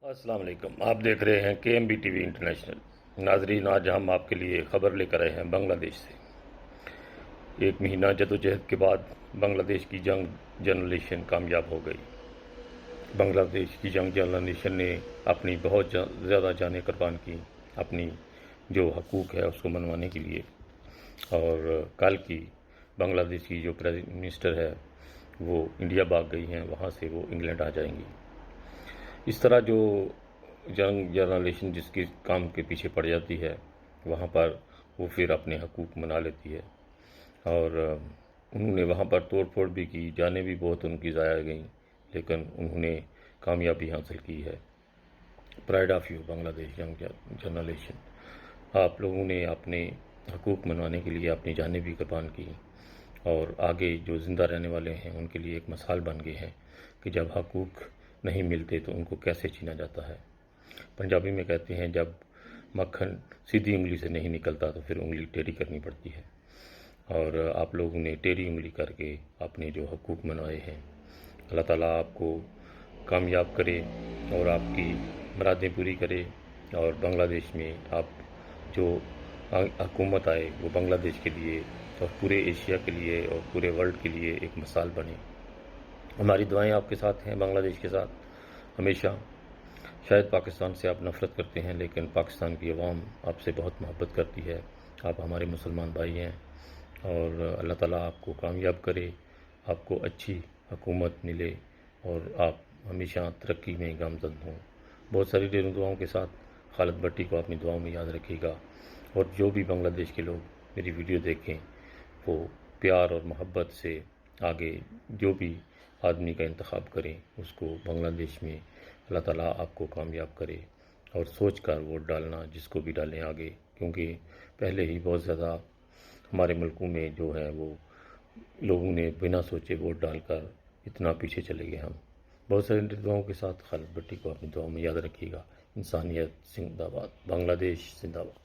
السلام علیکم، آپ دیکھ رہے ہیں کے M B T V international. ناظرین، آج ہم آپ کے لیے خبر لے کر آئے ہیں بنگلہ دیش سے۔ ایک مہینہ جدوجہد کے بعد بنگلہ دیش کی جنگ جنرلیشن کامیاب ہو گئی۔ بنگلہ دیش کی جنگ جنرلیشن نے اپنی بہت زیادہ جانیں قربان کی اپنی جو حقوق ہے اس کو منوانے کے لیے، اور کل کی بنگلہ دیش کی جو پرائم منسٹر ہے وہ انڈیا بھاگ گئی ہیں، وہاں سے وہ انگلینڈ آ جائیں گی۔ اس طرح جو جنگ جنرلیشن جس کی کام کے پیچھے پڑ جاتی ہے، وہاں پر وہ پھر اپنے حقوق منا لیتی ہے، اور انہوں نے وہاں پر توڑ پھوڑ بھی کی، جانیں بھی بہت ان کی ضائع گئیں، لیکن انہوں نے کامیابی حاصل کی ہے۔ پرائڈ آف یو بنگلہ دیش جنگ جنرلیشن، آپ لوگوں نے اپنے حقوق منوانے کے لیے اپنی جانیں بھی قربان کی، اور آگے جو زندہ رہنے والے ہیں ان کے لیے ایک مثال بن گئے ہیں کہ جب حقوق نہیں ملتے تو ان کو کیسے چھینا جاتا ہے۔ پنجابی میں کہتے ہیں جب مکھن سیدھی انگلی سے نہیں نکلتا تو پھر انگلی ٹیڑھی کرنی پڑتی ہے، اور آپ لوگوں نے ٹیڑھی انگلی کر کے اپنے جو حقوق منوائے ہیں، اللہ تعالیٰ آپ کو کامیاب کرے اور آپ کی مرادیں پوری کرے، اور بنگلہ دیش میں آپ جو حکومت آئے وہ بنگلہ دیش کے لیے اور پورے ایشیا کے لیے اور پورے ورلڈ کے لیے ایک مثال بنے۔ ہماری دعائیں آپ کے ساتھ ہیں، بنگلہ دیش کے ساتھ ہمیشہ۔ شاید پاکستان سے آپ نفرت کرتے ہیں، لیکن پاکستان کی عوام آپ سے بہت محبت کرتی ہے، آپ ہمارے مسلمان بھائی ہیں، اور اللہ تعالیٰ آپ کو کامیاب کرے، آپ کو اچھی حکومت ملے اور آپ ہمیشہ ترقی میں گامزن ہوں۔ بہت ساری دعاؤں کے ساتھ خالد بھٹی کو اپنی دعاؤں میں یاد رکھیے گا، اور جو بھی بنگلہ دیش کے لوگ میری ویڈیو دیکھیں وہ پیار اور محبت سے آگے جو بھی آدمی کا انتخاب کریں، اس کو بنگلہ دیش میں اللہ تعالیٰ آپ کو کامیاب کرے، اور سوچ کر ووٹ ڈالنا جس کو بھی ڈالیں آگے، کیونکہ پہلے ہی بہت زیادہ ہمارے ملکوں میں جو ہے وہ لوگوں نے بنا سوچے ووٹ ڈال کر اتنا پیچھے چلے گئے۔ ہم بہت ساری دعاؤں کے ساتھ خالد بھٹی کو اپنی دعاؤں میں یاد رکھیے گا۔ انسانیت زندہ باد، بنگلہ دیش زندہ باد۔